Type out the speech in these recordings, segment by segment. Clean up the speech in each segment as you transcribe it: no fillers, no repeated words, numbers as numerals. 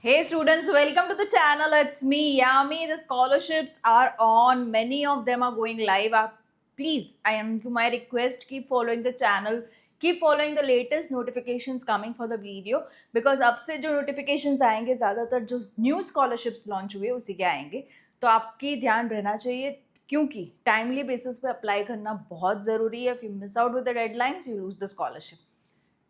Hey students, welcome to the channel. It's me, Yami. The scholarships are on. Many of them are going live. Please, I am to my request, keep following the channel. Keep following the latest notifications coming for the video because अब से जो notifications आएंगे ज़्यादातर जो new scholarships launch हुए उसी के आएंगे. तो आपकी ध्यान रहना चाहिए क्योंकि टाइमली बेसिस पे अप्लाई करना बहुत ज़रूरी है. If you miss out with the deadlines, you lose the scholarship.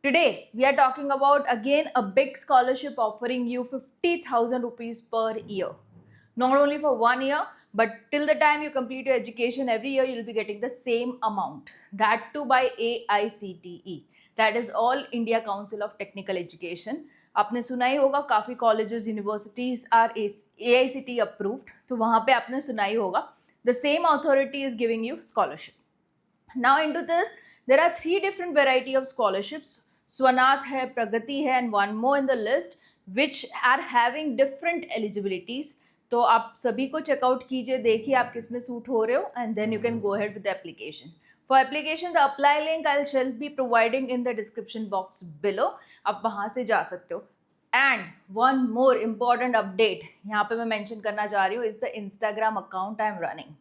Today, we are talking about again a big scholarship offering you 50,000 rupees per year. Not only for 1 year, but till the time you complete your education, every year you'll be getting the same amount. That too by AICTE. That is All India Council of Technical Education. आपने सुना ही होगा काफ़ी colleges, universities are AICTE approved. तो वहाँ पे आपने सुना ही होगा. The same authority is giving you scholarship. Now into this, there are 3 different variety of scholarships. Swanath है, प्रगति है, and one more in the list which are having different eligibilities. तो आप सभी को चेकआउट कीजिए, देखिए आप किस में सूट हो रहे हो, and then you can go ahead with the application. For application, the apply link I shall be providing in the description box below. आप वहाँ से जा सकते हो. And one more important update यहाँ पे मैं mention करना चाह रही हूँ is the Instagram account I am running.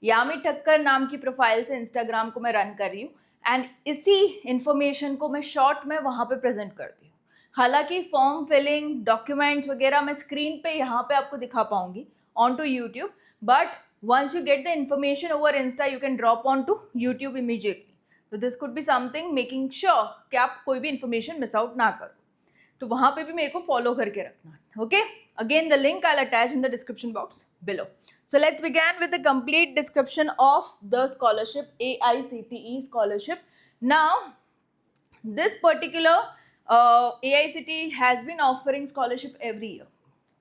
यामी ठक्कर नाम की प्रोफाइल से इंस्टाग्राम को मैं रन कर रही हूँ एंड इसी इंफॉर्मेशन को मैं शॉर्ट में वहाँ पे प्रेजेंट करती हूँ. हालांकि फॉर्म फिलिंग डॉक्यूमेंट्स वगैरह मैं स्क्रीन पे यहाँ पे आपको दिखा पाऊंगी on to YouTube, but once you get the information over Insta, you can drop on to YouTube immediately. So this could be something making sure कि आप कोई भी information miss out ना करो. तो वहाँ पे भी मेरे को फॉलो करके रखना. Okay? Again, the link I'll attach in the description box below. So let's begin with the complete description of the scholarship, AICTE scholarship. Now, this particular AICTE has been offering scholarship every year.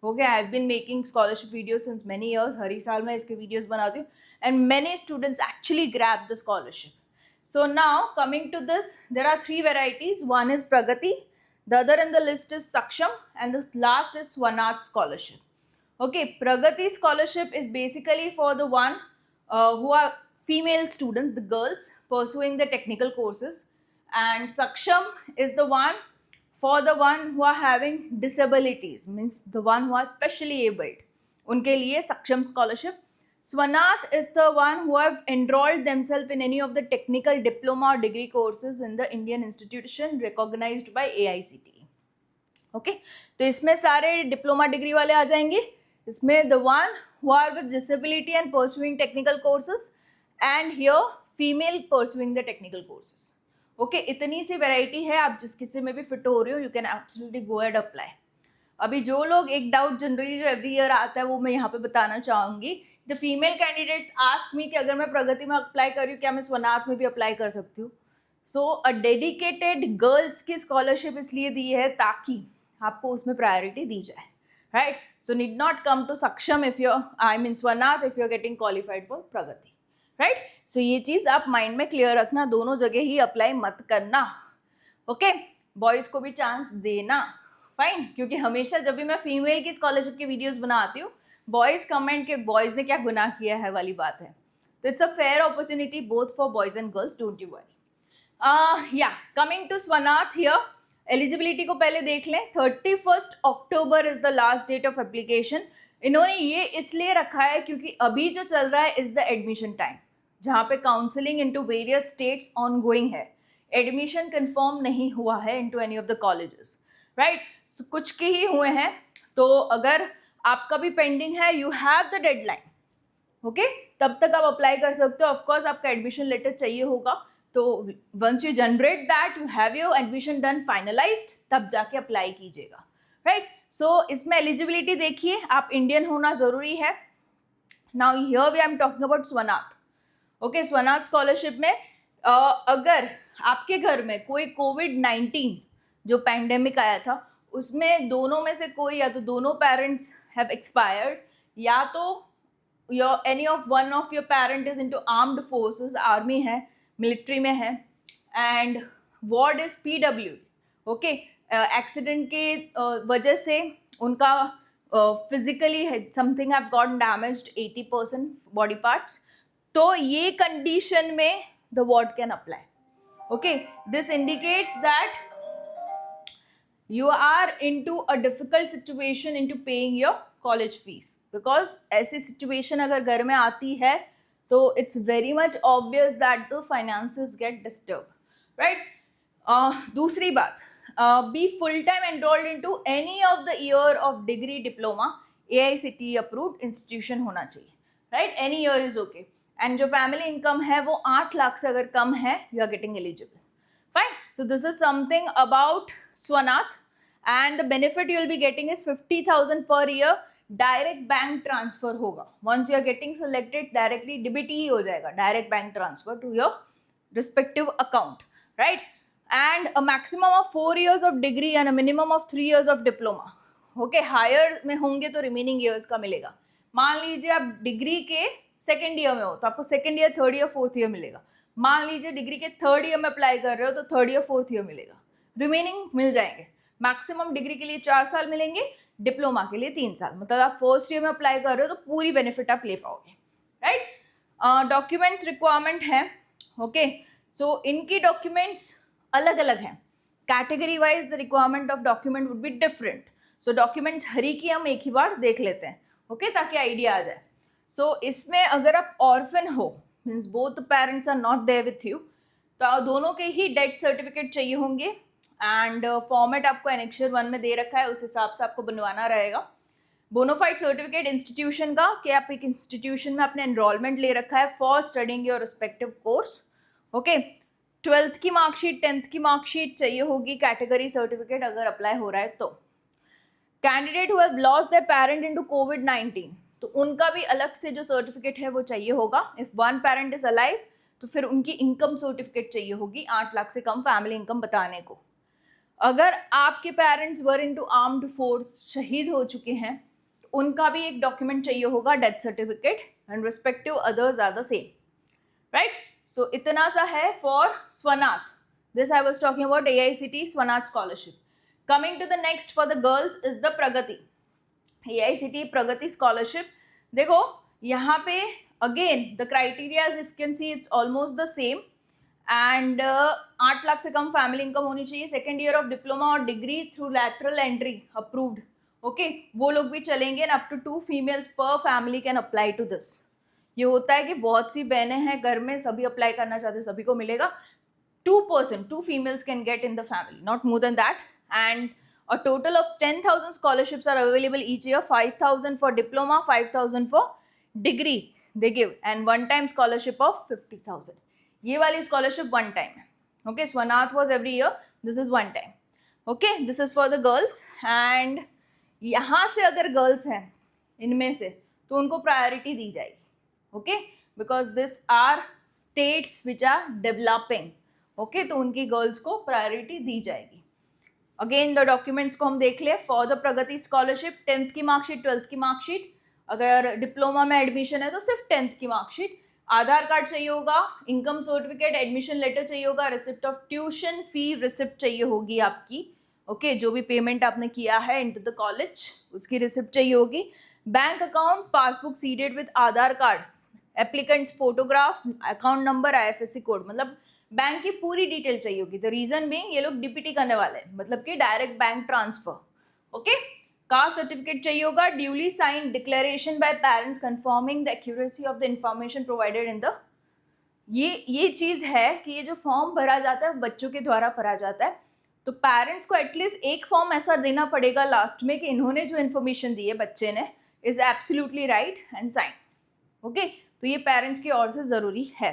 Okay, I've been making scholarship videos since many years. हर ही साल मैं इसके videos बनाती हूँ and many students actually grab the scholarship. So now coming to this, there are 3 varieties. One is Pragati, the other in the list is Saksham, and the last is Swanath scholarship. Okay, Pragati scholarship is basically for the one who are female students, the girls pursuing the technical courses, and Saksham is the one for the one who are having disabilities, means the one who are specially abled. उनके लिए Saksham scholarship. Swanath is the one who have enrolled themselves in any of the technical diploma or degree courses in the Indian institution recognized by AICTE. Okay, तो इसमें सारे diploma degree वाले आ जाएंगे. इसमें the one who are with disability and pursuing technical courses, and here female pursuing the technical courses. Okay, इतनी सी variety है. आप जिस किसी में भी फिट हो रहे हो, you can absolutely go and apply. अभी जो लोग एक डाउट जनरली जो एवरी ईयर आता है वो मैं यहाँ पे बताना चाहूँगी. The female candidates ask me कि अगर मैं प्रगति में अप्लाई कर रही हूँ क्या मैं स्वनाथ में भी अप्लाई कर सकती हूँ. सो अ डेडिकेटेड गर्ल्स की स्कॉलरशिप इसलिए दी है ताकि आपको उसमें प्रायोरिटी दी जाए. Right, so need not come to Saksham if you I mean Swanath if you are getting qualified for Pragati. Right, so ये चीज़ आप माइंड में क्लियर रखना, दोनों जगह ही अप्लाई मत करना. ओके, बॉयज़ को भी चांस देना. फाइन, क्योंकि हमेशा जब भी मैं फीमेल की स्कॉलरशिप की वीडियोस बनाती हूँ, बॉयज़ कमेंट के बॉयज़ ने क्या गुनाह किया है वाली बात है. तो it's a fair opportunity both for boys and girls, don't you worry. Yeah coming to Swanath here, eligibility को पहले देख लें. 31 October is the last date of application. इन्होंने ये इसलिए रखा है क्योंकि अभी जो चल रहा है इज द एडमिशन टाइम, जहाँ पे counselling into various states ongoing है. एडमिशन कंफर्म नहीं हुआ है into any of the colleges. Right, so कुछ के ही हुए हैं. तो अगर आपका भी पेंडिंग है, you have the deadline. Okay, तब तक आप अप्लाई कर सकते हो. ऑफकोर्स आपका एडमिशन लेटर चाहिए होगा, तो once you generate that, you have your admission done finalised, तब जाके अप्लाई कीजिएगा. राइट, सो इसमें एलिजिबिलिटी देखिए, आप इंडियन होना ज़रूरी है. Now here we I am talking about Swanath. Okay, Swanath scholarship में अगर आपके घर में कोई कोविड-19 जो पैंडेमिक आया था उसमें दोनों में से कोई या तो दोनों पेरेंट्स हैव एक्सपायर्ड, या तो your any of one of your parent is into armed forces, army है, मिलिट्री में है, and ward is PW. Okay, accident के वजह से उनका physically something have got damaged 80% body parts, तो ये कंडीशन में the ward can apply. Okay, this indicates that you are into a difficult situation into paying your college fees, because ऐसी situation अगर घर में आती है तो it's very much obvious that the finances get disturbed, right? दूसरी बात, be full time enrolled into any of the year of degree diploma AICTE approved institution होना चाहिए, right? Any year is okay. And जो family income है वो 8 लाख से अगर कम है, you are getting eligible. Fine. So this is something about Swanath, and the benefit you will be getting is 50,000 per year. Direct bank transfer होगा. Once you are getting selected, directly DBT ही हो जाएगा, direct bank transfer to your respective account, right? And a maximum of 4 years of degree and a minimum of 3 years of diploma. Okay, higher में होंगे तो remaining years का मिलेगा. मान लीजिए आप डिग्री के सेकेंड ईयर में हो तो आपको second year, third year, fourth year मिलेगा. मान लीजिए डिग्री के थर्ड ईयर में अप्लाई कर रहे हो तो थर्ड ईयर, फोर्थ ईयर मिलेगा. रिमेनिंग मिल जाएंगे. मैक्सिमम डिग्री के लिए 4 साल मिलेंगे, डिप्लोमा के लिए 3 साल. मतलब आप फर्स्ट ईयर में अप्लाई कर रहे हो तो पूरी बेनिफिट आप ले पाओगे, राइट? डॉक्यूमेंट्स रिक्वायरमेंट है. ओके, सो इनकी डॉक्यूमेंट्स अलग अलग हैं. Category wise the requirement of document would be different. So documents हरी की हम एक ही बार देख लेते हैं, ओके, ताकि आइडिया आ जाए. सो इसमें अगर आप ऑर्फन हो, means both parents are not there with you, तो दोनों के ही डेथ सर्टिफिकेट चाहिए होंगे. एंड फॉर्मेट आपको एनेक्चर 1 में दे रखा है, उस हिसाब से आपको बनवाना रहेगा. बोनाफाइड सर्टिफिकेट इंस्टीट्यूशन का, कि आप एक इंस्टीट्यूशन में अपने एनरोलमेंट ले रखा है for studying your respective course. Okay, 12th की मार्कशीट, 10th की मार्कशीट चाहिए होगी. कैटेगरी सर्टिफिकेट अगर अप्लाई हो रहा है तो. Candidate who have lost their parent into कोविड-19, तो उनका भी अलग से जो सर्टिफिकेट है वो चाहिए होगा. If one parent is alive तो फिर उनकी इनकम सर्टिफिकेट चाहिए होगी, 8 लाख से कम फैमिली इनकम बताने को. अगर आपके parents were into armed force, शहीद हो चुके हैं, तो उनका भी एक डॉक्यूमेंट चाहिए होगा, death certificate, and respective others are the same, right? So इतना सा है for Swanath. This I was talking about AICTE Swanath scholarship. Coming to the next for the girls is the Pragati. AICTE Pragati scholarship. देखो यहाँ पे again the criterias if can see it's almost the same. And 8 lakh से कम family income होनी चाहिए. Second year of diploma और degree through lateral entry approved. Okay, वो लोग भी चलेंगे. एंड अप टू 2 females पर family can apply to this. ये होता है कि बहुत सी बहनें हैं घर में, सभी अप्लाई करना चाहते हैं, सभी को मिलेगा. 2 females can get in the family, not more than that. And a total of 10,000 scholarships are available each year. 5,000 for diploma, 5,000 for degree they give, and one time scholarship of 50,000. ये वाली scholarship one time है. Okay, Swanath was every year. This is one time. Okay, this is for the girls. And यहाँ से अगर girls हैं इनमें से, तो उनको priority दी जाएगी. Okay, because these are states which are developing. Okay, तो उनकी girls को priority दी जाएगी. अगेन द डॉक्यूमेंट्स को हम देख ले. For the Pragati scholarship 10th की मार्कशीट, 12th की मार्कशीट. अगर डिप्लोमा में एडमिशन है तो सिर्फ 10th की मार्कशीट. आधार कार्ड चाहिए होगा, इनकम सर्टिफिकेट, एडमिशन लेटर चाहिए होगा, receipt of tuition fee receipt चाहिए होगी आपकी. ओके, जो भी पेमेंट आपने किया है इनटू द कॉलेज उसकी रिसिप्ट चाहिए होगी. Bank account passbook seeded with Aadhaar card, applicants photograph, account number, IFSC code, मतलब बैंक की पूरी डिटेल चाहिए होगी. द रीजन भी ये लोग डीपीटी करने वाले हैं, मतलब कि direct bank transfer. Okay, caste certificate चाहिए होगा, duly signed declaration by parents confirming the accuracy of the information provided in the. ये चीज़ है कि ये जो फॉर्म भरा जाता है बच्चों के द्वारा भरा जाता है, तो पेरेंट्स को एटलीस्ट एक फॉर्म ऐसा देना पड़ेगा लास्ट में कि इन्होंने जो इन्फॉर्मेशन दी है बच्चे ने is absolutely right and sign. Okay, तो ये पेरेंट्स की ओर से ज़रूरी है.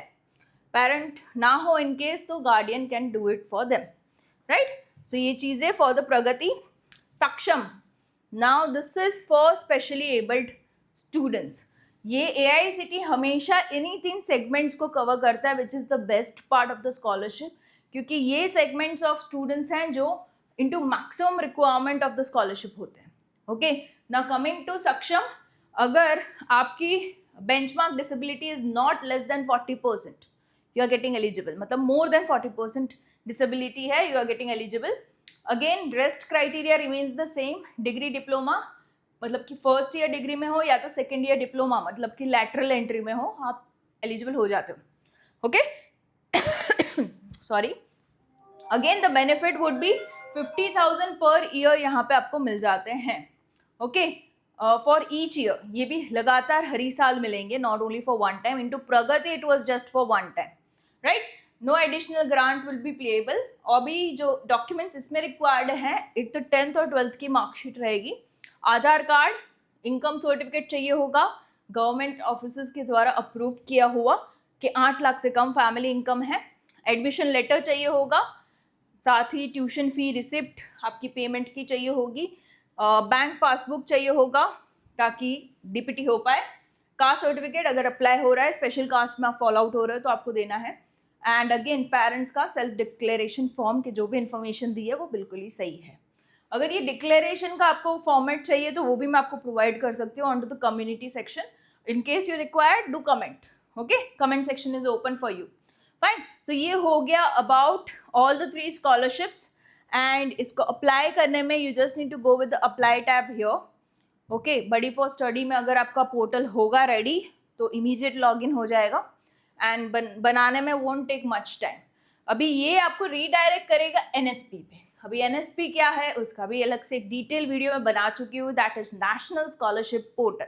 पेरेंट ना हो इन केस तो guardian can do it for them, right? So ये चीज़ें for the Pragati. Saksham, now this is for specially abled students. ये AICTE हमेशा इन्हीं 3 सेगमेंट्स को कवर करता है, which is the best part of the scholarship, क्योंकि ये सेगमेंट्स ऑफ स्टूडेंट्स हैं जो into maximum requirement of the scholarship होते हैं. ओके, नाउ कमिंग टू सक्षम. अगर आपकी benchmark disability is not less than 40%, you are getting eligible. मतलब more than 40% disability है, you are getting eligible. Again rest criteria remains the same. Degree diploma, मतलब कि first year degree में हो या तो सेकेंड ईयर डिप्लोमा, मतलब कि लैटरल एंट्री में हो, आप एलिजिबल हो जाते हो. Okay, sorry. Again the benefit would be 50,000 per year यहाँ पे आपको मिल जाते हैं. ओके, फॉर ईच ईयर, ये भी लगातार हर ही साल मिलेंगे, not only for one time. Into Pragati it was just for one time, right. No additional grant will be playable. और भी जो डॉक्यूमेंट्स इसमें रिक्वायर्ड हैं, एक तो 10th और 12th की मार्कशीट रहेगी, आधार कार्ड, इनकम सर्टिफिकेट चाहिए होगा, गवर्नमेंट ऑफिसर्स के द्वारा अप्रूव किया हुआ कि 8 लाख से कम फैमिली इनकम है, एडमिशन लेटर चाहिए होगा, साथ ही ट्यूशन फी रिसिप्ट आपकी पेमेंट की चाहिए होगी, बैंक पासबुक चाहिए होगा ताकि डीपीटी हो पाए, कास्ट सर्टिफिकेट अगर अप्लाई हो रहा है, स्पेशल कास्ट में आप फॉलो आउट हो रहे हो तो आपको देना है, एंड अगेन पेरेंट्स का सेल्फ डिक्लेरेशन फॉर्म की जो भी इन्फॉर्मेशन दी है वो बिल्कुल ही सही है. अगर ये डिक्लेरेशन का आपको फॉर्मेट चाहिए तो वो भी मैं आपको प्रोवाइड कर सकती हूँ on to the community section. In case you required do comment. Okay, comment section is open for you. Fine. So ये हो गया about all the 3 scholarships. And इसको अप्लाई करने में you just need to go with the apply tab here. Okay, buddy for study में अगर आपका portal होगा रेडी तो इमीडिएट लॉगिन हो जाएगा एंड बनाने में वोंट टेक मच टाइम. अभी ये आपको रीडायरेक्ट करेगा एनएसपी पे. अभी एनएसपी क्या है उसका भी अलग से एक डिटेल वीडियो में बना चुकी हूँ, that is national scholarship portal.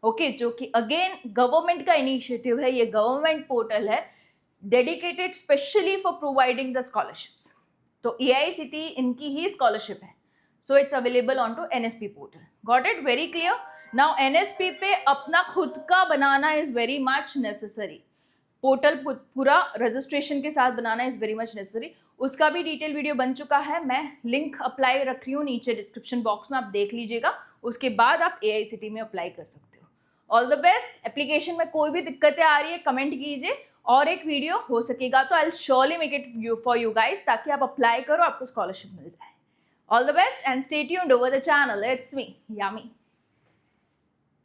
Okay, जो कि अगेन गवर्नमेंट का इनिशिएटिव है. ये गवर्नमेंट पोर्टल है dedicated specially for providing the scholarships. तो एआईसीटी इनकी ही स्कॉलरशिप है, so it's available on to NSP portal. Got it? Very clear. Now NSP पे अपना खुद का बनाना is very much necessary. Portal पूरा रजिस्ट्रेशन के साथ बनाना इज वेरी मच नेसेसरी. उसका भी डिटेल वीडियो बन चुका है, मैं लिंक अप्लाई रख रही हूँ नीचे डिस्क्रिप्शन बॉक्स में, आप देख लीजिएगा. उसके बाद आप एआईसीटी में अप्लाई कर सकते हो. All the best. एप्लीकेशन में कोई भी दिक्कतें आ रही है कमेंट कीजिए, और एक वीडियो हो सकेगा तो I will surely make it for you guys, ताकि आप अप्लाई करो, आपको स्कॉलरशिप मिल जाए. All the best and stay tuned over the channel. It's me yam.